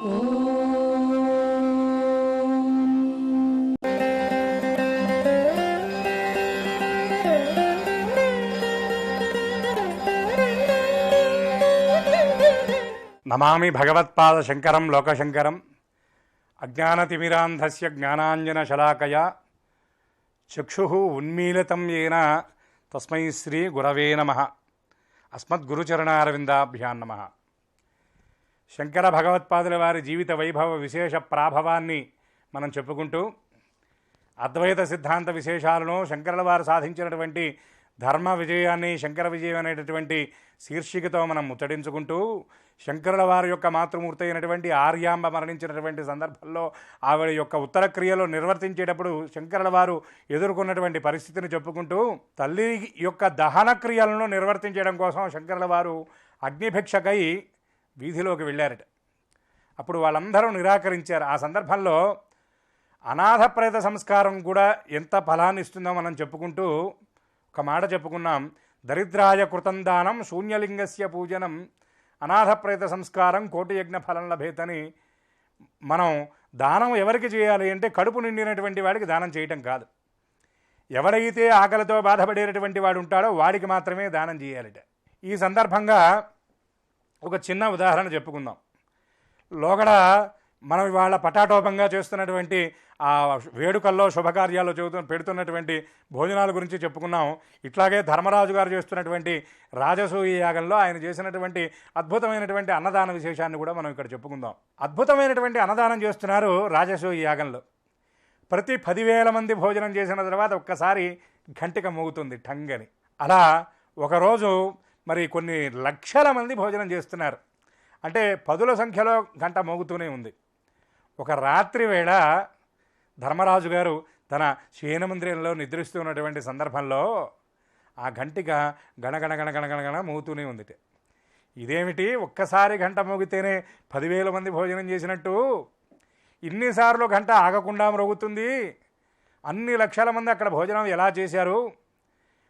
నమామి భగవత్పాద శంకరం లోకశంకరం. అజ్ఞానతిమిరాంధస్య జ్ఞానాంజనశలాకయా చక్షుః ఉన్మీలితం యేన తస్మై శ్రీ గురవే నమః. అస్మద్గురుచరణారవిందాభ్యాం నమః. శంకర భగవత్పాదుల వారి జీవిత వైభవ విశేష ప్రాభవాన్ని మనం చెప్పుకుంటూ అద్వైత సిద్ధాంత విశేషాలను, శంకరుల వారు సాధించినటువంటి ధర్మ విజయాన్ని, శంకర విజయం అనేటటువంటి శీర్షికతో మనం ముచ్చటించుకుంటూ, శంకరుల వారి యొక్క మాతృమూర్తి అయినటువంటి ఆర్యాంబ మరణించినటువంటి సందర్భంలో ఆవిడ యొక్క ఉత్తర క్రియలు నిర్వర్తించేటప్పుడు శంకరుల వారు ఎదుర్కొన్నటువంటి పరిస్థితిని చెప్పుకుంటూ, తల్లి యొక్క దహన క్రియలను నిర్వర్తించడం కోసం శంకరుల వారు అగ్నిభిక్షకై వీధిలోకి వెళ్ళారట. అప్పుడు వాళ్ళందరూ నిరాకరించారు. ఆ సందర్భంలో అనాథ ప్రేత సంస్కారం కూడా ఎంత ఫలాన్ని ఇస్తుందో మనం చెప్పుకుంటూ ఒక మాట చెప్పుకున్నాం. దరిద్రాయ కృతం దానం శూన్యలింగస్య పూజనం అనాథ ప్రేత సంస్కారం కోటి యజ్ఞ ఫలం లభేతని. మనం దానం ఎవరికి చేయాలి అంటే కడుపు నిండినటువంటి వాడికి దానం చేయటం కాదు. ఎవడైతే ఆకలితో బాధపడేటటువంటి వాడు ఉంటాడో వాడికి మాత్రమే దానం చేయాలిట. ఈ సందర్భంగా ఒక చిన్న ఉదాహరణ చెప్పుకుందాం. లోగడ మనం ఇవాళ పటాటోపంగా చేస్తున్నటువంటి ఆ వేడుకల్లో శుభకార్యాల్లో పెడుతున్నటువంటి భోజనాల గురించి చెప్పుకున్నాం. ఇట్లాగే ధర్మరాజు గారు చేస్తున్నటువంటి రాజసూయ యాగంలో ఆయన చేసినటువంటి అద్భుతమైనటువంటి అన్నదాన విశేషాన్ని కూడా మనం ఇక్కడ చెప్పుకుందాం. అద్భుతమైనటువంటి అన్నదానం చేస్తున్నారు రాజసూయ యాగంలో. ప్రతి 10,000 మంది భోజనం చేసిన తర్వాత ఒక్కసారి ఘంటిక మోగుతుంది ఠంగని. అలా ఒకరోజు మరి కొన్ని లక్షల మంది భోజనం చేస్తున్నారు. అంటే 10ల సంఖ్యలో గంట మోగుతూనే ఉంది. ఒక రాత్రి వేళ ధర్మరాజు గారు తన శయనమందిరంలో నిద్రిస్తూ ఉన్నటువంటి సందర్భంలో ఆ ఘంటిక గణగణ గణగణ గణగణ మోగుతూనే ఉంది. ఇదేమిటి, ఒక్కసారి గంట మోగితేనే 10,000 మంది భోజనం చేసినట్టు ఇన్నిసార్లు గంట ఆగకుండా మోగుతుంది? అన్ని లక్షల మంది అక్కడ భోజనం ఎలా చేశారు?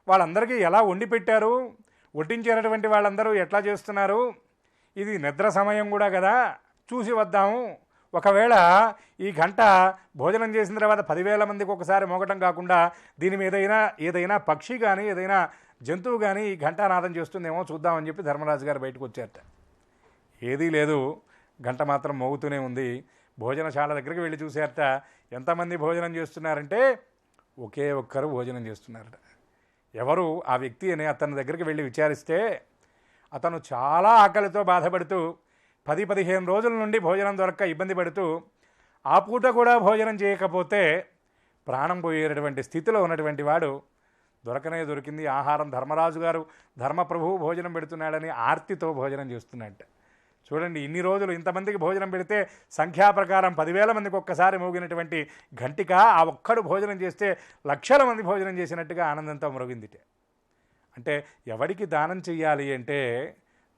వాళ్ళందరికీ ఎలా వండి పెట్టారు? వడ్డించేటటువంటి వాళ్ళందరూ ఎట్లా చేస్తున్నారు? ఇది నిద్ర సమయం కూడా కదా, చూసి వద్దాము. ఒకవేళ ఈ గంట భోజనం చేసిన తర్వాత 10,000 మందికి ఒకసారి మోగటం కాకుండా దీని మీద ఏదైనా పక్షి కానీ ఏదైనా జంతువు కానీ ఈ ఘంటానాదం చేస్తుందేమో చూద్దామని చెప్పి ధర్మరాజు గారు బయటకు వచ్చారట. ఏదీ లేదు, గంట మాత్రం మోగుతూనే ఉంది. భోజనశాల దగ్గరికి వెళ్ళి చూశారట. ఎంతమంది భోజనం చేస్తున్నారంటే ఒకే ఒక్కరు భోజనం చేస్తున్నారట. ఎవరు ఆ వ్యక్తి అని అతని దగ్గరికి వెళ్ళి విచారిస్తే అతను చాలా ఆకలితో బాధపడుతూ 10-15 రోజుల నుండి భోజనం దొరక్క ఇబ్బంది పడుతూ ఆ పూట కూడా భోజనం చేయకపోతే ప్రాణం పోయేటటువంటి స్థితిలో ఉన్నటువంటి వాడు దొరికింది ఆహారం. ధర్మరాజు గారు ధర్మప్రభువు భోజనం పెడుతున్నాడని ఆర్తితో భోజనం చేస్తున్నట్ట. చూడండి, ఇన్ని రోజులు ఇంతమందికి భోజనం పెడితే సంఖ్యా ప్రకారం 10,000 మందికి ఒక్కసారి మోగినటువంటి ఘంటిక ఆ ఒక్కడు భోజనం చేస్తే లక్షల మంది భోజనం చేసినట్టుగా ఆనందంతో మోగిందిట. అంటే ఎవడికి దానం చెయ్యాలి అంటే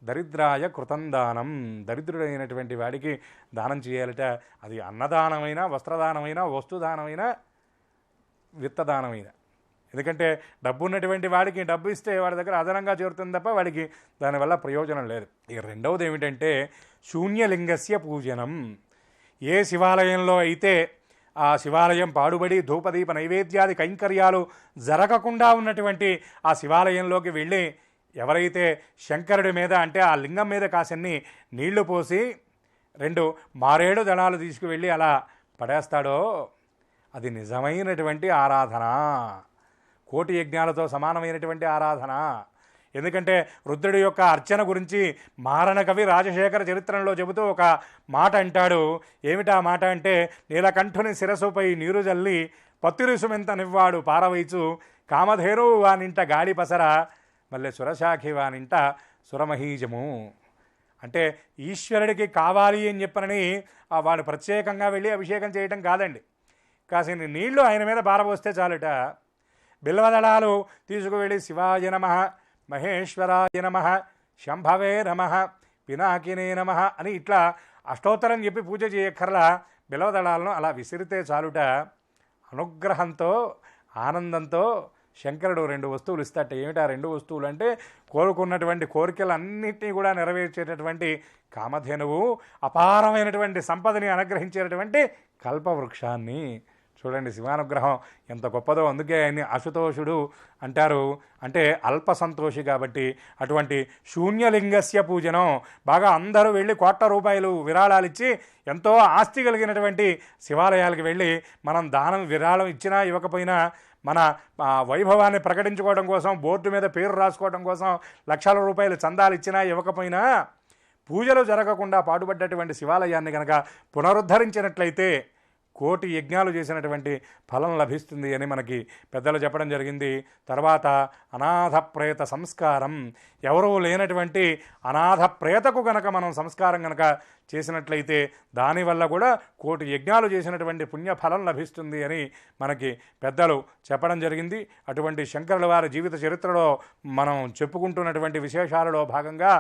దరిద్రాయ కృతం దానం, దరిద్రుడైనటువంటి వాడికి దానం చేయాలట. అది అన్నదానమైన, వస్త్రదానమైన, వస్తుదానమైన, విత్తదానమైన. ఎందుకంటే డబ్బు ఉన్నటువంటి వాడికి డబ్బు ఇస్తే వాడి దగ్గర అదనంగా చేరుతుంది తప్ప వాడికి దానివల్ల ప్రయోజనం లేదు. ఇక రెండవది ఏమిటంటే శూన్యలింగస్య పూజనం. ఏ శివాలయంలో అయితే ఆ శివాలయం పాడుబడి ధూపదీప నైవేద్యాది కైంకర్యాలు జరగకుండా ఉన్నటువంటి ఆ శివాలయంలోకి వెళ్ళి ఎవరైతే శంకరుడి మీద అంటే ఆ లింగం మీద కాసన్ని నీళ్లు పోసి 2 మారేడు దళాలు తీసుకువెళ్ళి అలా పడేస్తాడో అది నిజమైనటువంటి ఆరాధన, కోటి యజ్ఞాలతో సమానమైనటువంటి ఆరాధన. ఎందుకంటే రుద్రుడి యొక్క అర్చన గురించి మారణ కవి రాజశేఖర చరిత్రలో చెబుతూ ఒక మాట అంటాడు. ఏమిటా మాట అంటే, నీలకంఠుని శిరస్సుపై నీరు జల్లి పత్తిరుసుమెంత నివ్వాడు పారవైచు కామధేనువు వానింట గాడి పసర మళ్ళీ సురశాఖి వానింట సురమహీజము. అంటే ఈశ్వరుడికి కావాలి అని చెప్పనని వాడు ప్రత్యేకంగా వెళ్ళి అభిషేకం చేయటం కాదండి. కాసిన నీళ్లు ఆయన మీద పారబోస్తే చాలుట. బిల్వదళాలు తీసుకువెళ్ళి శివాయ నమః, మహేశ్వరాయ నమః, శంభవే నమః, పినాకినే నమః అని ఇట్లా అష్టోత్తరం చెప్పి పూజ చేయక్కర్లా. బిల్వదళాలను అలా విసిరితే చాలుట. అనుగ్రహంతో ఆనందంతో శంకరుడు 2 వస్తువులు ఇస్తాట. ఏమిటి ఆ 2 వస్తువులు అంటే, కోరుకున్నటువంటి కోరికలన్నింటినీ కూడా నెరవేర్చేటటువంటి కామధేనువు, అపారమైనటువంటి సంపదని అనుగ్రహించేటటువంటి కల్పవృక్షాన్ని. చూడండి శివానుగ్రహం ఎంత గొప్పదో. అందుకే ఆయన్ని అశుతోషుడు అంటారు. అంటే అల్ప సంతోషి కాబట్టి. అటువంటి శూన్యలింగస్య పూజనం, బాగా అందరూ వెళ్ళి కోట్ల రూపాయలు విరాళాలు ఇచ్చి ఎంతో ఆస్తి కలిగినటువంటి శివాలయాలకు వెళ్ళి మనం దానం విరాళం ఇచ్చినా ఇవ్వకపోయినా మన వైభవాన్ని ప్రకటించుకోవడం కోసం, బోర్డు మీద పేరు రాసుకోవడం కోసం లక్షల రూపాయలు చందాలు ఇచ్చినా ఇవ్వకపోయినా పూజలు జరగకుండా పాటుపడ్డటువంటి శివాలయాన్ని కనుక పునరుద్ధరించినట్లయితే కోటి యజ్ఞాలు చేసినటువంటి ఫలం లభిస్తుంది అని మనకి పెద్దలు చెప్పడం జరిగింది. తర్వాత అనాథ ప్రేత సంస్కారం, ఎవరూ లేనటువంటి అనాథ ప్రేతకు గనక మనం సంస్కారం గనక చేసినట్లయితే దానివల్ల కూడా కోటి యజ్ఞాలు చేసినటువంటి పుణ్యఫలం లభిస్తుంది అని మనకి పెద్దలు చెప్పడం జరిగింది. అటువంటి శంకరుల వారి జీవిత చరిత్రలో మనం చెప్పుకుంటున్నటువంటి విశేషాలలో భాగంగా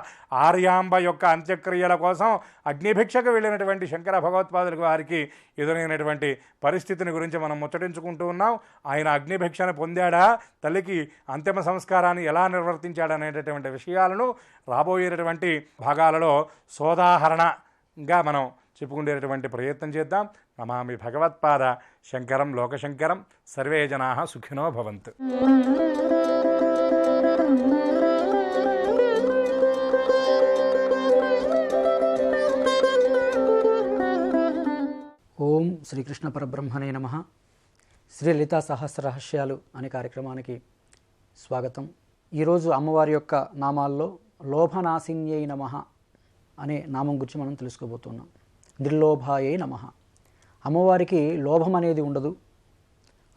ఆర్యాంబ యొక్క అంత్యక్రియల కోసం అగ్నిభిక్షకు వెళ్ళినటువంటి శంకర భగవత్పాదుల వారికి ఎదురైనటువంటి పరిస్థితిని గురించి మనం ముచ్చటించుకుంటూ ఉన్నాం. ఆయన అగ్నిభిక్షను పొందాడా, తల్లికి అంతిమ సంస్కారాన్ని ఎలా నిర్వర్తించాడనేటటువంటి విషయాలను రాబోయేటటువంటి భాగాలలో సోదాహరణగా మనం చెప్పుకునేటటువంటి ప్రయత్నం చేద్దాం. నమామి భగవత్పాద శంకరం లోకశంకరం. సర్వే జనాః సుఖినో భవంతు. ఓం శ్రీకృష్ణ పరబ్రహ్మణే నమః. శ్రీ లలితా సహస్రరహస్యాలు అనే కార్యక్రమానికి స్వాగతం. ఈరోజు అమ్మవారి యొక్క నామాల్లో లోభనాశిన్యై నమః అనే నామం గురించి మనం తెలుసుకోబోతున్నాం. నిర్లోభాయై నమః. అమ్మవారికి లోభం అనేది ఉండదు.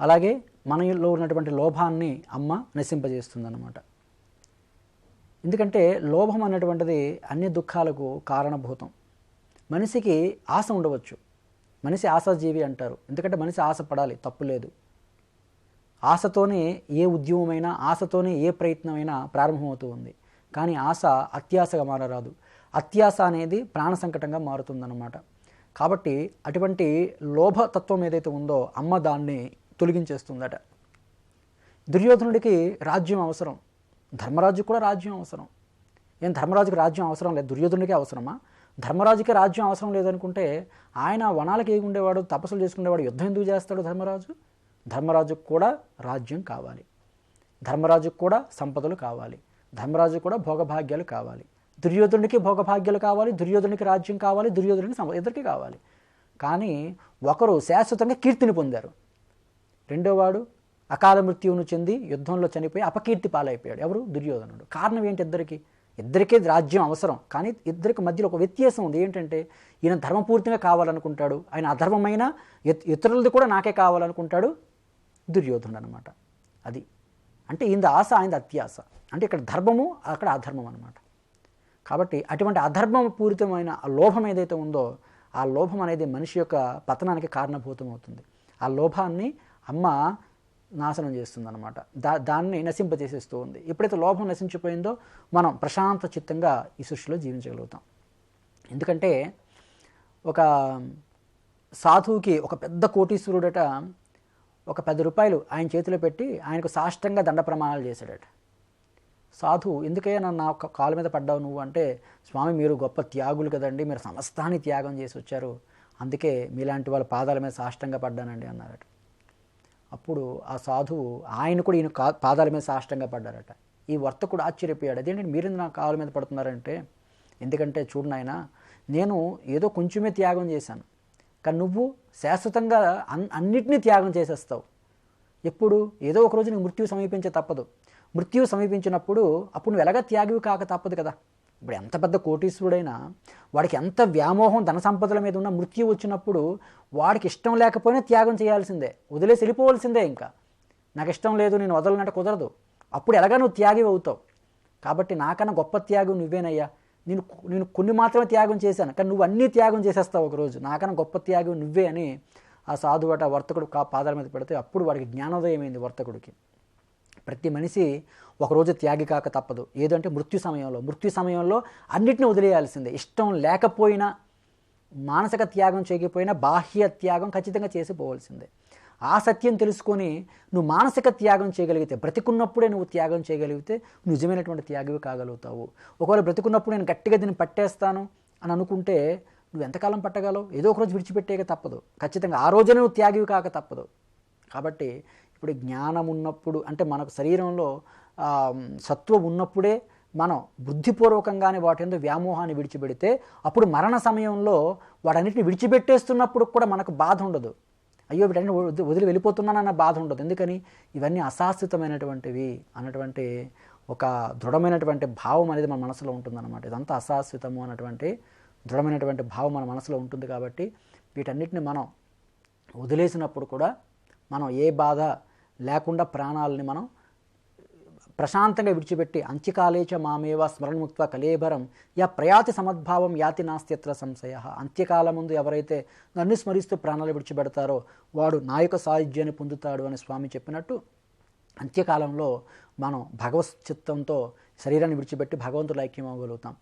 అలాగే మనలో ఉన్నటువంటి లోభాన్ని అమ్మ నశింపజేస్తుందన్నమాట. ఎందుకంటే లోభం అనేటువంటిది అన్ని దుఃఖాలకు కారణభూతం. మనిషికి ఆశ ఉండవచ్చు. మనిషి ఆశాజీవి అంటారు. ఎందుకంటే మనిషి ఆశపడాలి, తప్పు లేదు. ఆశతోనే ఏ ఉద్యమమైనా, ఆశతోనే ఏ ప్రయత్నమైనా ప్రారంభమవుతూ ఉంది. కానీ ఆశ అత్యాశగా మారరాదు. అత్యాశ అనేది ప్రాణ సంకటంగా మారుతుందన్నమాట. కాబట్టి అటువంటి లోభతత్వం ఏదైతే ఉందో అమ్మ దాన్ని తొలగించేస్తుందట. దుర్యోధనుడికి రాజ్యం అవసరం, ధర్మరాజుకి కూడా రాజ్యం అవసరం. ఏం ధర్మరాజుకి రాజ్యం అవసరం లేదు, దుర్యోధనుడికే అవసరమా? ధర్మరాజుకి రాజ్యం అవసరం లేదనుకుంటే ఆయన వనాలకు ఏగి ఉండేవాడు, తపస్సులు చేసుకునేవాడు, యుద్ధం ఎందుకు చేస్తాడు ధర్మరాజు? ధర్మరాజుకు కూడా రాజ్యం కావాలి, ధర్మరాజుకు కూడా సంపదలు కావాలి, ధర్మరాజుకు కూడా భోగభాగ్యాలు కావాలి. దుర్యోధనుడికి భోగభాగ్యాలు కావాలి, దుర్యోధనుడికి రాజ్యం కావాలి, దుర్యోధనుడికి ఇద్దరికి కావాలి. కానీ ఒకరు శాశ్వతంగా కీర్తిని పొందారు, రెండోవాడు అకాల మృత్యువును చెంది యుద్ధంలో చనిపోయి అపకీర్తి పాలైపోయాడు. ఎవరు? దుర్యోధనుడు. కారణం ఏంటి? ఇద్దరికీ రాజ్యం అవసరం. కానీ ఇద్దరికి మధ్యలో ఒక వ్యత్యాసం ఉంది. ఏంటంటే ఈయన ధర్మపూర్తిగా కావాలనుకుంటాడు, ఆయన అధర్మమైన ఇతరులది కూడా నాకే కావాలనుకుంటాడు దుర్యోధనుడు అనమాట. అది అంటే ఈయన ఆశ, ఆయన అత్యాశ. అంటే ఇక్కడ ధర్మము, అక్కడ అధర్మం అనమాట. కాబట్టి అటువంటి అధర్మపూరితమైన ఆ లోభం ఏదైతే ఉందో ఆ లోభం అనేది మనిషి యొక్క పతనానికి కారణభూతం అవుతుంది. ఆ లోభాన్ని అమ్మ నాశనం చేస్తుందన్నమాట. దాన్ని నశింపజేసేస్తూ ఉంది. ఎప్పుడైతే లోభం నశించిపోయిందో మనం ప్రశాంత చిత్తంగా ఈ సృష్టిలో జీవించగలుగుతాం. ఎందుకంటే ఒక సాధువుకి ఒక పెద్ద కోటీశ్వరుడట ఒక 10 రూపాయలు ఆయన చేతిలో పెట్టి ఆయనకు సాష్టంగా దండ ప్రమాణాలు చేశాడట. సాధువు, ఎందుకయ్యా నన్ను నా కాలు మీద పడ్డావు నువ్వు అంటే, స్వామి మీరు గొప్ప త్యాగులు కదండి, మీరు సమస్తాన్ని త్యాగం చేసి వచ్చారు, అందుకే మీలాంటి వాళ్ళ పాదాల మీద సాష్టంగా పడ్డానండి అన్నారట. అప్పుడు ఆ సాధువు ఆయన కూడా ఈయన పాదాల మీద సాష్టంగా పడ్డారట. ఈ వర్తకుడు ఆశ్చర్యపోయాడు, అదేంటి మీరు నా కాళ్ళ మీద పడుతున్నారంటే, ఎందుకంటే చూడు నాయన, నేను ఏదో కొంచెమే త్యాగం చేశాను, కానీ నువ్వు శాశ్వతంగా అన్నిటినీ త్యాగం చేసేస్తావు. ఎప్పుడు? ఏదో ఒకరోజు నీకు మృత్యు సమీపించే తప్పదు. మృత్యు సమీపించినప్పుడు అప్పుడు నువ్వు ఎలాగ త్యాగివి కాక తప్పదు కదా. ఇప్పుడు ఎంత పెద్ద కోటీశ్వరుడైనా వాడికి ఎంత వ్యామోహం ధన సంపదల మీద ఉన్న మృత్యు వచ్చినప్పుడు వాడికి ఇష్టం లేకపోయినా త్యాగం చేయాల్సిందే, వదిలేసి వెళ్ళిపోవాల్సిందే. ఇంకా నాకు ఇష్టం లేదు నేను వదలనంటే కుదరదు. అప్పుడు ఎలాగా నువ్వు త్యాగి అవుతావు. కాబట్టి నాకన్నా గొప్ప త్యాగం నువ్వేనయ్యా, నేను కొన్ని మాత్రమే త్యాగం చేశాను, కానీ నువ్వు అన్నీ త్యాగం చేసేస్తావు ఒకరోజు, నాకన్నా గొప్ప త్యాగం నువ్వే అని ఆ సాధువట వర్తకుడు పాదాల మీద పెడితే అప్పుడు వాడికి జ్ఞానోదయమైంది. వర్తకుడికి ప్రతి మనిషి ఒకరోజు త్యాగి కాక తప్పదు. ఏదంటే మృత్యు సమయంలో అన్నిటిని వదిలేయాల్సిందే. ఇష్టం లేకపోయినా, మానసిక త్యాగం చేయకపోయినా బాహ్య త్యాగం ఖచ్చితంగా చేసి పోవాల్సిందే. ఆ సత్యం తెలుసుకొని నువ్వు మానసిక త్యాగం చేయగలిగితే, బ్రతికున్నప్పుడే నువ్వు త్యాగం చేయగలిగితే నువ్వు నిజమైనటువంటి త్యాగివి కాగలుగుతావు. ఒకవేళ బ్రతికున్నప్పుడు నేను గట్టిగా దీన్ని పట్టేస్తాను అని అనుకుంటే నువ్వు ఎంతకాలం పట్టగలవు? ఏదో ఒక రోజు విడిచిపెట్టేక తప్పదు. ఖచ్చితంగా ఆ రోజునే నువ్వు త్యాగివి కాక తప్పదు. కాబట్టి ఇప్పుడు జ్ఞానం ఉన్నప్పుడు, అంటే మనకు శరీరంలో సత్వం ఉన్నప్పుడే మనం బుద్ధిపూర్వకంగానే వాటి యందు వ్యామోహాన్ని విడిచిపెడితే అప్పుడు మరణ సమయంలో వాటన్నిటిని విడిచిపెట్టేస్తున్నప్పుడు కూడా మనకు బాధ ఉండదు. అయ్యో వీటన్ని వదిలి వెళ్ళిపోతున్నానన్న బాధ ఉండదు. ఎందుకని? ఇవన్నీ అశాశ్వతమైనటువంటివి అన్నటువంటి ఒక దృఢమైనటువంటి భావం అనేది మన మనసులో ఉంటుందన్నమాట. ఇదంతా అశాశ్వతము అన్నటువంటి దృఢమైనటువంటి భావం మన మనసులో ఉంటుంది. కాబట్టి వీటన్నిటిని మనం వదిలేసినప్పుడు కూడా మనం ఏ బాధ లేకుండా ప్రాణాలని మనం ప్రశాంతంగా విడిచిపెట్టి అంత్యకాలేచ మామేవ స్మరణముక్త్వ కలేబరం యా ప్రయాతి సమద్భావం యాతి నాస్త్యత్ర సంశయ. అంత్యకాలం ముందు ఎవరైతే నన్ను స్మరిస్తూ ప్రాణాలు విడిచిపెడతారో వాడు నా యొక్క సాయుధ్యాన్ని పొందుతాడు అని స్వామి చెప్పినట్టు అంత్యకాలంలో మనం భగవత్ చిత్తంతో శరీరాన్ని విడిచిపెట్టి భగవంతుడు ఐక్యం అవ్వగలుగుతాం.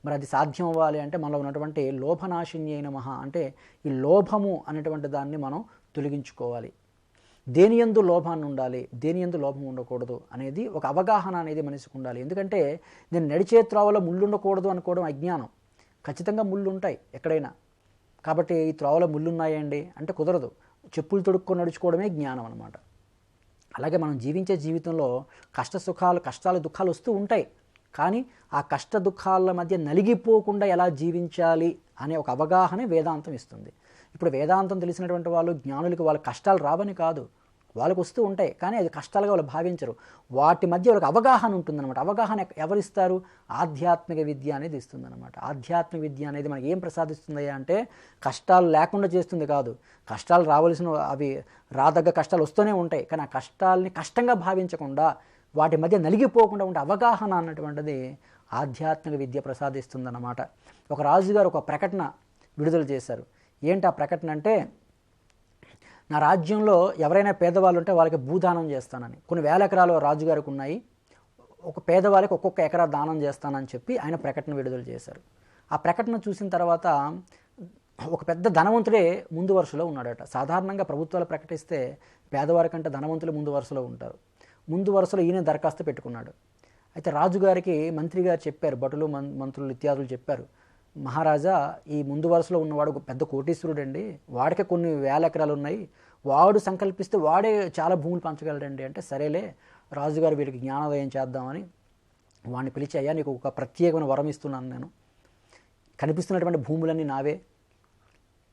మరి అది సాధ్యం అవ్వాలి అంటే మనలో ఉన్నటువంటి లోభనాశిన్య అయిన అంటే ఈ లోభము అనేటువంటి దాన్ని మనం తొలగించుకోవాలి. దేని యందు లోభాన్ని ఉండాలి, దేని యందు లోభం ఉండకూడదు అనేది ఒక అవగాహన అనేది మనిషికి ఉండాలి. ఎందుకంటే నేను నడిచే త్రోవలో ముళ్ళు ఉండకూడదు అనుకోవడం అజ్ఞానం. ఖచ్చితంగా ముళ్ళు ఉంటాయి ఎక్కడైనా. కాబట్టి ఈ త్రోవలో ముళ్ళు ఉన్నాయండి అంటే కుదరదు. చెప్పులు తొడుక్కొని నడుచుకోవడమే జ్ఞానం అనమాట. అలాగే మనం జీవించే జీవితంలో కష్టాలు దుఃఖాలు వస్తూ ఉంటాయి. కానీ ఆ కష్ట దుఃఖాల మధ్య నలిగిపోకుండా ఎలా జీవించాలి అనే ఒక అవగాహన వేదాంతం ఇస్తుంది. ఇప్పుడు వేదాంతం తెలిసినటువంటి వాళ్ళు జ్ఞానులకి వాళ్ళ కష్టాలు రావని కాదు, వాళ్ళకు వస్తూ ఉంటాయి. కానీ అది కష్టాలుగా వాళ్ళు భావించరు. వాటి మధ్య వాళ్ళకి అవగాహన ఉంటుందన్నమాట. అవగాహన ఎవరిస్తారు? ఆధ్యాత్మిక విద్య అనేది ఇస్తుందన్నమాట. ఆధ్యాత్మిక విద్య అనేది మనకి ఏం ప్రసాదిస్తుంది అంటే కష్టాలు లేకుండా చేస్తుంది కాదు. కష్టాలు రావాల్సిన అవి రాదగ్గ కష్టాలు వస్తూనే ఉంటాయి. కానీ ఆ కష్టాలని కష్టంగా భావించకుండా వాటి మధ్య నలిగిపోకుండా ఉండే అవగాహన అన్నటువంటిది ఆధ్యాత్మిక విద్య ప్రసాదిస్తుందన్నమాట. ఒక రాజుగారు ఒక ప్రకటన విడుదల చేశారు. ఏంటి ఆ ప్రకటన అంటే, నా రాజ్యంలో ఎవరైనా పేదవాళ్ళు ఉంటే వాళ్ళకి భూదానం చేస్తానని. కొన్ని వేల ఎకరాలు రాజుగారికి ఉన్నాయి. ఒక పేదవాళ్ళకి ఒక్కొక్క ఎకరా దానం చేస్తానని చెప్పి ఆయన ప్రకటన విడుదల చేశారు. ఆ ప్రకటన చూసిన తర్వాత ఒక పెద్ద ధనవంతుడే ముందు వరుసలో ఉన్నాడట. సాధారణంగా ప్రభుత్వాలు ప్రకటిస్తే పేదవారి కంటే ధనవంతులు ముందు వరుసలో ఉంటారు. ముందు వరుసలో ఈయన దరఖాస్తు పెట్టుకున్నాడు. అయితే రాజుగారికి మంత్రి గారు చెప్పారు, భటులు మంత్రులు ఇత్యాదులు చెప్పారు, మహారాజా ఈ ముందు వరుసలో ఉన్నవాడు ఒక పెద్ద కోటీశ్వరుడు అండి, వాడికే కొన్ని వేల ఎకరాలు ఉన్నాయి, వాడు సంకల్పిస్తే వాడే చాలా భూములు పంచగలడండి. అంటే సరేలే రాజుగారు వీడికి జ్ఞానోదయం చేద్దామని వాడిని పిలిచి, అయ్యా నీకు ఒక ప్రత్యేకమైన వరం ఇస్తున్నాను, నేను కనిపిస్తున్నటువంటి భూములన్నీ నావే,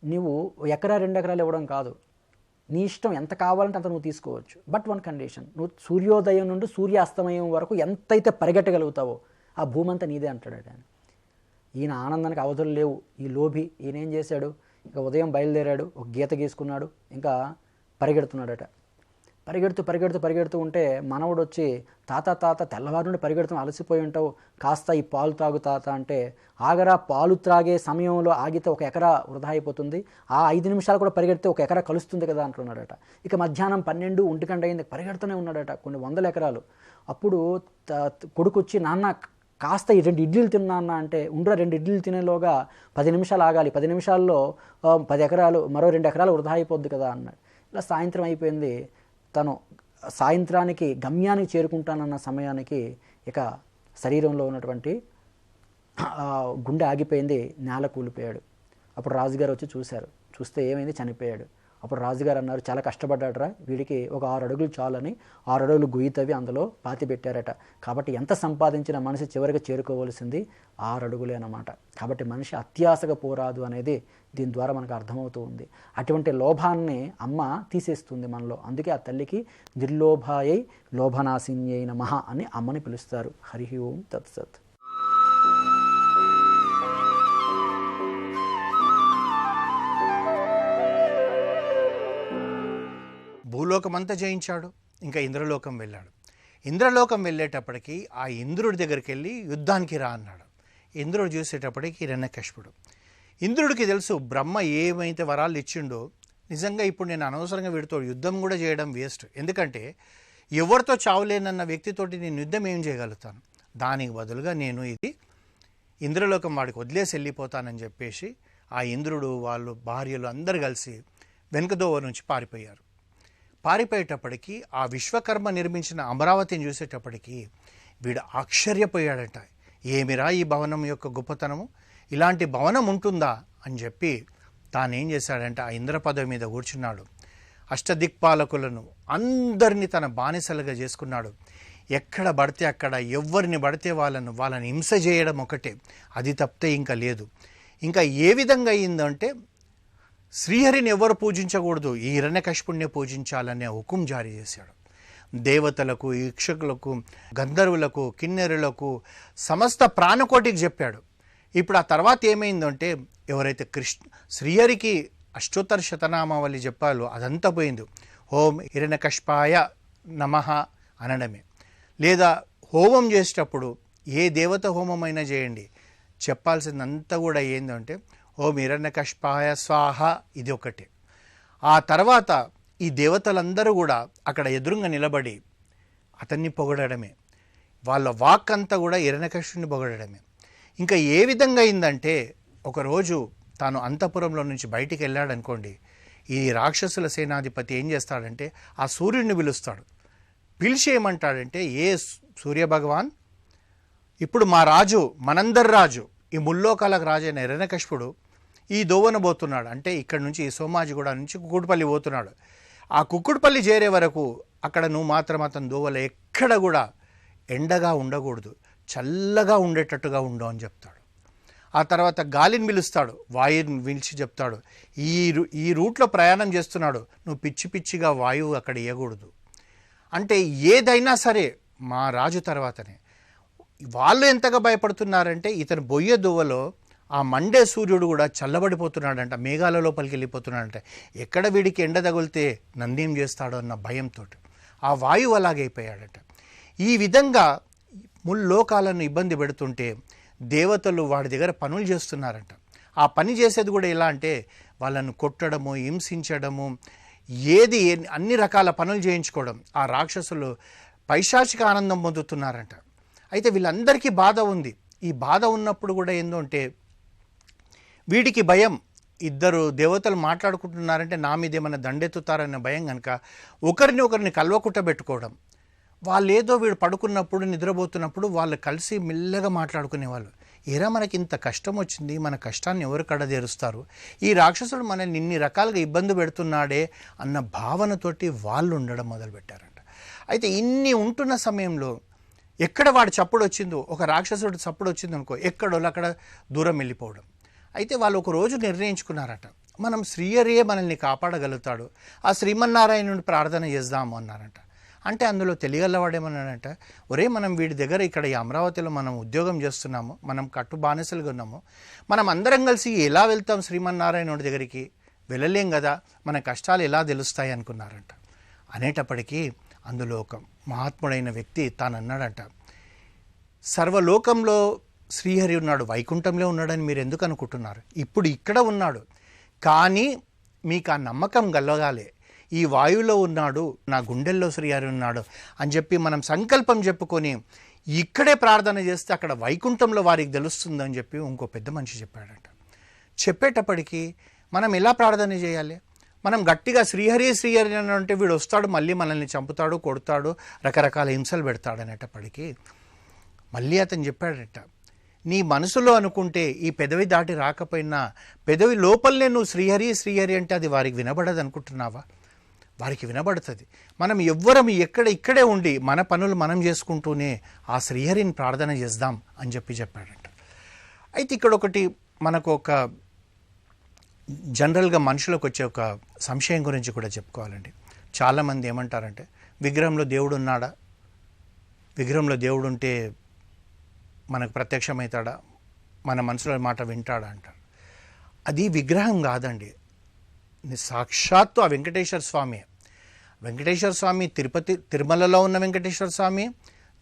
నీవు ఎకరా 2 ఎకరాలు ఇవ్వడం కాదు, నీ ఇష్టం ఎంత కావాలంటే అంత నువ్వు తీసుకోవచ్చు. బట్ వన్ కండిషన్, నువ్వు సూర్యోదయం నుండి సూర్యాస్తమయం వరకు ఎంతైతే పరిగెట్టగలుగుతావో ఆ భూమి అంతా నీదే అంటాడట. ఈయన ఆనందానికి అవధులు లేవు. ఈ లోభి ఈయన ఏం చేశాడు, ఇంకా ఉదయం బయలుదేరాడు, ఒక గీత గీసుకున్నాడు, ఇంకా పరిగెడుతున్నాడట. పరిగెడుతూ ఉంటే మనవడు వచ్చి, తాత తెల్లవారు నుండి పరిగెడుతూ అలసిపోయి ఉంటావు, కాస్త ఈ పాలు తాగు తాత అంటే, ఆగరా, పాలు త్రాగే సమయంలో ఆగితే ఒక ఎకరా వృధా అయిపోతుంది, ఆ 5 నిమిషాలు కూడా పరిగెడితే ఒక ఎకరా కలుస్తుంది కదా అంటున్నాడట. ఇక మధ్యాహ్నం 12, 1 గంట అయింది, పరిగెడుతూనే ఉన్నాడట కొన్ని 100 ఎకరాలు. అప్పుడు కొడుకు వచ్చి, నాన్న కాస్త ఈ 2 ఇడ్లీలు తిన్నా అంటే, ఉండరా 2 ఇడ్లీలు తినేలోగా 10 నిమిషాలు ఆగాలి, 10 నిమిషాల్లో 10 ఎకరాలు మరో 2 ఎకరాలు వృధా అయిపోద్ది కదా అన్నాడు. ఇలా సాయంత్రం అయిపోయింది. తను సాయంత్రానికి గమ్యానికి చేరుకుంటానన్న సమయానికి ఇక శరీరంలో ఉన్నటువంటి గుండె ఆగిపోయింది, నేల కూలిపోయాడు. అప్పుడు రాజుగారు వచ్చి చూస్తే ఏమైంది, చనిపోయాడు. అప్పుడు రాజుగారు అన్నారు, చాలా కష్టపడ్డాడరా, వీడికి ఒక 6 అడుగులు చాలని 6 అడుగులు గొయ్యి తవ్వి అందులో పాతి పెట్టారట. కాబట్టి ఎంత సంపాదించిన మనిషి చివరికి చేరుకోవాల్సింది 6 అడుగులే అన్నమాట. కాబట్టి మనిషి అత్యాశగా పోరాదు అనేది దీని ద్వారా మనకు అర్థమవుతూ ఉంది. అటువంటి లోభాన్ని అమ్మ తీసేస్తుంది మనలో. అందుకే ఆ తల్లికి నిర్లోభాయై లోభనాశిన్యై నమః అని అమ్మని పిలుస్తారు. హరి ఓం తత్సత్. భూలోకమంతా జయించాడు, ఇంకా ఇంద్రలోకం వెళ్ళాడు. ఇంద్రలోకం వెళ్ళేటప్పటికి ఆ ఇంద్రుడి దగ్గరికి వెళ్ళి యుద్ధానికి రా అన్నాడు. ఇంద్రుడు చూసేటప్పటికి హిరణ్యకశిపుడు. ఇంద్రుడికి తెలుసు బ్రహ్మ ఏమైతే వరాలు ఇచ్చిండో, నిజంగా ఇప్పుడు నేను అనవసరంగా వీడితో యుద్ధం కూడా చేయడం వేస్ట్. ఎందుకంటే ఎవరితో చావులేనన్న వ్యక్తితోటి నేను యుద్ధం ఏం చేయగలుగుతాను, దానికి బదులుగా నేను ఇది ఇంద్రలోకం వాడికి వదిలేసి వెళ్ళిపోతానని చెప్పేసి ఆ ఇంద్రుడు, వాళ్ళు భార్యలు అందరు కలిసి వెనుకదోవ నుంచి పారిపోయారు. పారిపోయేటప్పటికి ఆ విశ్వకర్మ నిర్మించిన అమరావతిని చూసేటప్పటికి వీడు ఆశ్చర్యపోయాడట. ఏమిరా ఈ భవనం యొక్క గొప్పతనము, ఇలాంటి భవనం ఉంటుందా అని చెప్పి తానేం చేశాడంటే ఆ ఇంద్ర పదవి మీద కూర్చున్నాడు. అష్టదిక్పాలకులను అందరినీ తన బానిసలుగా చేసుకున్నాడు. ఎక్కడ పడితే అక్కడ ఎవరిని పడితే వాళ్ళని హింస చేయడం ఒకటే, అది తప్పితే ఇంకా లేదు. ఇంకా ఏ విధంగా అయిందంటే శ్రీహరిని ఎవరు పూజించకూడదు, ఈ హిరణ్యకశిపుణ్ణి పూజించాలనే హుకుం జారీ చేశాడు. దేవతలకు, యక్షకులకు, గంధర్వులకు, కిన్నెరులకు, సమస్త ప్రాణకోటికి చెప్పాడు. ఇప్పుడు ఆ తర్వాత ఏమైందంటే ఎవరైతే శ్రీహరికి అష్టోత్తర శతనామావళి చెప్పాలో అదంతా పోయింది. ఓం హిరణ్యకశిపాయ నమః అనడమే. లేదా హోమం చేసేటప్పుడు ఏ దేవత హోమం అయినా చేయండి, చెప్పాల్సిందంతా కూడా ఏంటంటే ఓం హిరణ్యకశిపాయ స్వాహ, ఇది ఒకటే. ఆ తర్వాత ఈ దేవతలందరూ కూడా అక్కడ ఎదురుగా నిలబడి అతన్ని పొగడమే. వాళ్ళ వాక్ అంతా కూడా హిరణ్యకశిపుని పొగడమే. ఇంకా ఏ విధంగా అయిందంటే ఒకరోజు తాను అంతఃపురంలో నుంచి బయటికి వెళ్ళాడనుకోండి, ఈ రాక్షసుల సేనాధిపతి ఏం చేస్తాడంటే ఆ సూర్యుడిని పిలుస్తాడు. పిలిచి ఏమంటాడంటే, ఏ సూర్యభగవాన్, ఇప్పుడు మా రాజు, మనందరి రాజు, ఈ ముల్లోకాలకు రాజు అయిన హిరణ్యకశిపుడు ఈ దోవన పోతున్నాడు. అంటే ఇక్కడ నుంచి ఈ సోమాజిగూడ నుంచి కుక్కుడుపల్లి పోతున్నాడు. ఆ కుక్కుడుపల్లి చేరే వరకు అక్కడ నువ్వు మాత్రం అతని దోవలో ఎక్కడ కూడా ఎండగా ఉండకూడదు, చల్లగా ఉండేటట్టుగా ఉండవు అని చెప్తాడు. ఆ తర్వాత గాలిని పిలుస్తాడు, వాయువుని పిలిచి చెప్తాడు, ఈ రూట్లో ప్రయాణం చేస్తున్నాడు, నువ్వు పిచ్చి పిచ్చిగా వాయువు అక్కడ ఇవ్వకూడదు. అంటే ఏదైనా సరే మా రాజు తర్వాతనే. వాళ్ళు ఎంతగా భయపడుతున్నారంటే ఇతను బొయ్య దువ్వలో ఆ మండే సూర్యుడు కూడా చల్లబడిపోతున్నాడంట, మేఘాల లోపలికి వెళ్ళిపోతున్నాడంట. ఎక్కడ వీడికి ఎండ తగిలితే నందేం చేస్తాడో అన్న భయంతో ఆ వాయువు అలాగైపోయాడట. ఈ విధంగా ముల్లోకాలను ఇబ్బంది పెడుతుంటే దేవతలు వాడి దగ్గర పనులు చేస్తున్నారంట. ఆ పని చేసేది కూడా ఎలా అంటే వాళ్ళను కొట్టడము, హింసించడము, అన్ని రకాల పనులు చేయించుకోవడం. ఆ రాక్షసులు పైశాచిక ఆనందం పొందుతున్నారంట. అయితే వీళ్ళందరికీ బాధ ఉంది. ఈ బాధ ఉన్నప్పుడు కూడా ఏందంటే వీడికి భయం, ఇద్దరు దేవతలు మాట్లాడుకుంటున్నారంటే నా మీద ఏమైనా దండెత్తుతారనే భయం కనుక ఒకరిని కల్వకుట్ట పెట్టుకోవడం. వాళ్ళు ఏదో వీడు పడుకున్నప్పుడు, నిద్రపోతున్నప్పుడు వాళ్ళు కలిసి మెల్లగా మాట్లాడుకునేవాళ్ళు. ఏరా మనకి ఇంత కష్టం వచ్చింది, మన కష్టాన్ని ఎవరు కడదేరుస్తారు, ఈ రాక్షసుడు మనల్ని ఇన్ని రకాలుగా ఇబ్బంది పెడుతున్నాడే అన్న భావనతోటి వాళ్ళు ఉండడం మొదలుపెట్టారంట. అయితే ఇన్ని ఉంటున్న సమయంలో ఎక్కడ వాడు చప్పుడు వచ్చిందో, ఒక రాక్షసుడు చప్పుడు వచ్చింది అనుకో, ఎక్కడో అక్కడ దూరం వెళ్ళిపోవడం. అయితే వాళ్ళు ఒక రోజు నిర్ణయించుకున్నారట, మనం శ్రీహరియే మనల్ని కాపాడగలుగుతాడు, ఆ శ్రీమన్నారాయణుని ప్రార్థన చేద్దాము అన్నారంట. అంటే అందులో తెలియగలవాడేమన్నాడంట, ఒరే మనం వీడి దగ్గర ఇక్కడ ఈ అమరావతిలో మనం ఉద్యోగం చేస్తున్నాము, మనం కట్టు బానిసలుగా ఉన్నాము, మనం అందరం కలిసి ఎలా వెళ్తాం శ్రీమన్నారాయణుడి దగ్గరికి, వెళ్ళలేం కదా, మన కష్టాలు ఎలా తెలుస్తాయి అనుకున్నారంట. అనేటప్పటికీ అందులో ఒక మహాత్ముడైన వ్యక్తి తాను అన్నాడంట, సర్వలోకంలో శ్రీహరి ఉన్నాడు, వైకుంఠంలో ఉన్నాడని మీరు ఎందుకు అనుకుంటున్నారు, ఇప్పుడు ఇక్కడ ఉన్నాడు, కానీ మీకు ఆ నమ్మకం కలగాలి, ఈ వాయువులో ఉన్నాడు, నా గుండెల్లో శ్రీహరి ఉన్నాడు అని చెప్పి మనం సంకల్పం చెప్పుకొని ఇక్కడే ప్రార్థన చేస్తే అక్కడ వైకుంఠంలో వారికి తెలుస్తుందని చెప్పి ఇంకో పెద్ద మనిషి చెప్పాడట. చెప్పేటప్పటికి మనం ఎలా ప్రార్థన చేయాలి, మనం గట్టిగా శ్రీహరి శ్రీహరి అని అంటే వీడు వస్తాడు, మళ్ళీ మనల్ని చంపుతాడు, కొడతాడు, రకరకాల హింసలు పెడతాడు అనేటప్పటికీ మళ్ళీ అతను చెప్పాడట, నీ మనసులో అనుకుంటే ఈ పెదవి దాటి రాకపోయినా పెదవి లోపలనే నువ్వు శ్రీహరి శ్రీహరి అంటే అది వారికి వినబడదు అనుకుంటున్నావా, వారికి వినబడుతుంది. మనం ఎవ్వరం ఇక్కడే ఉండి మన పనులు మనం చేసుకుంటూనే ఆ శ్రీహరిని ప్రార్థన చేద్దాం అని చెప్పాడంట. అయితే ఇక్కడ ఒకటి మనకు ఒక జనరల్గా మనుషులకు వచ్చే ఒక సంశయం గురించి కూడా చెప్పుకోవాలండి. చాలామంది ఏమంటారంటే విగ్రహంలో దేవుడు ఉన్నాడా, విగ్రహంలో దేవుడు ఉంటే మనకు ప్రత్యక్షమవుతాడా, మన మనసులో మాట వింటాడా అంటారు. అది విగ్రహం కాదండి, సాక్షాత్తు ఆ వెంకటేశ్వర స్వామి తిరుమలలో ఉన్న వెంకటేశ్వర స్వామి,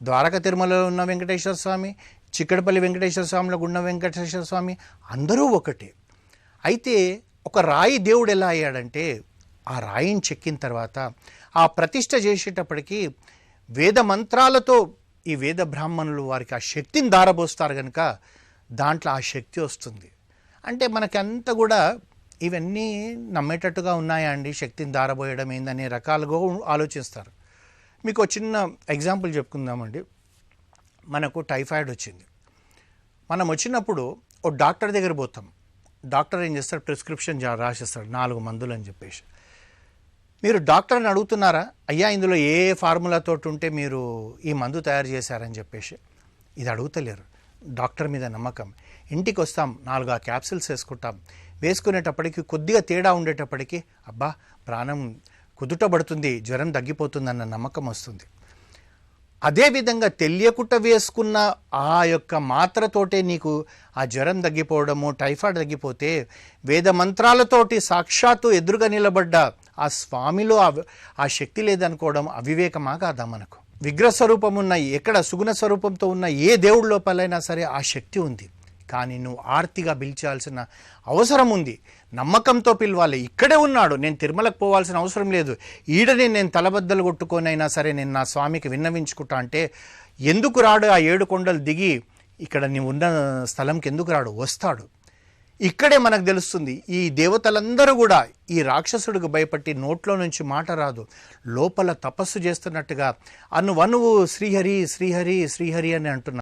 ద్వారక తిరుమలలో ఉన్న వెంకటేశ్వర స్వామి, చిక్కడపల్లి వెంకటేశ్వర స్వామిలో ఉన్న వెంకటేశ్వర స్వామి అందరూ ఒకటే. అయితే ఒక రాయి దేవుడు ఎలా అయ్యాడంటే ఆ రాయిని చెక్కిన తర్వాత ఆ ప్రతిష్ఠ చేసేటప్పటికీ వేద మంత్రాలతో ఈ వేద బ్రాహ్మణులు వారికి ఆ శక్తిని దారబోస్తారు కనుక దాంట్లో ఆ శక్తి వస్తుంది. అంటే మనకంతా కూడా ఇవన్నీ నమ్మేటట్టుగా ఉన్నాయా అండి, శక్తిని దారబోయడం ఏందనే రకాలుగా ఆలోచిస్తారు. మీకు ఒక చిన్న ఎగ్జాంపుల్ చెప్పుకుందామండి. మనకు టైఫాయిడ్ వచ్చింది. మనం వచ్చినప్పుడు ఓ డాక్టర్ దగ్గర పోతాం. డాక్టర్ ఏం చేస్తాడు, ప్రిస్క్రిప్షన్ రాసిస్తాడు 4 మందులు అని చెప్పేసి. మీరు డాక్టర్ని అడుగుతున్నారా, అయ్యా ఇందులో ఏ ఫార్ములాతో ఉంటే మీరు ఈ మందు తయారు చేశారని చెప్పేసి? ఇది అడుగుతలేరు. డాక్టర్ మీద నమ్మకం. ఇంటికి వస్తాం, 4 క్యాప్సిల్స్ వేసుకుంటాం. వేసుకునేటప్పటికి కొద్దిగా తేడా ఉండేటప్పటికి అబ్బా ప్రాణం కుదుటపడుతుంది, జ్వరం తగ్గిపోతుందన్న నమ్మకం వస్తుంది. అదేవిధంగా తెలియకుండా వేసుకున్న ఆ యొక్క మాత్రతోటే నీకు ఆ జ్వరం తగ్గిపోవడము, టైఫాయిడ్ తగ్గిపోతే వేద మంత్రాలతోటి సాక్షాత్తు ఎదురుగా నిలబడ్డ ఆ స్వామిలో ఆ శక్తి లేదనుకోవడం అవివేకమా కాదా? మనకు విగ్రహ స్వరూపం ఉన్న, ఎక్కడ సుగుణ స్వరూపంతో ఉన్న ఏ దేవుడి లోపలైనా సరే ఆ శక్తి ఉంది. కానీ నువ్వు ఆర్తిగా పిలిచాల్సిన అవసరం ఉంది, నమ్మకంతో పిలవాలి. ఇక్కడే ఉన్నాడు, నేను తిరుమలకు పోవాల్సిన అవసరం లేదు, ఈడని నేను తలబద్దలు కొట్టుకొనైనా సరే నేను నా స్వామికి విన్నవించుకుంటా అంటే ఎందుకు రాడు? ఆ 7 కొండలు దిగి ఇక్కడ నీవు ఉన్న స్థలంకి ఎందుకు రాడు? వస్తాడు. ఇక్కడే మనకు తెలుస్తుంది ఈ దేవతలందరూ కూడా ఈ రాక్షసుడికి భయపట్టి నోట్లో నుంచి మాట రాదు, లోపల తపస్సు చేస్తున్నట్టుగా అనువనువు శ్రీహరి శ్రీహరి శ్రీహరి అని అంటున్నారు.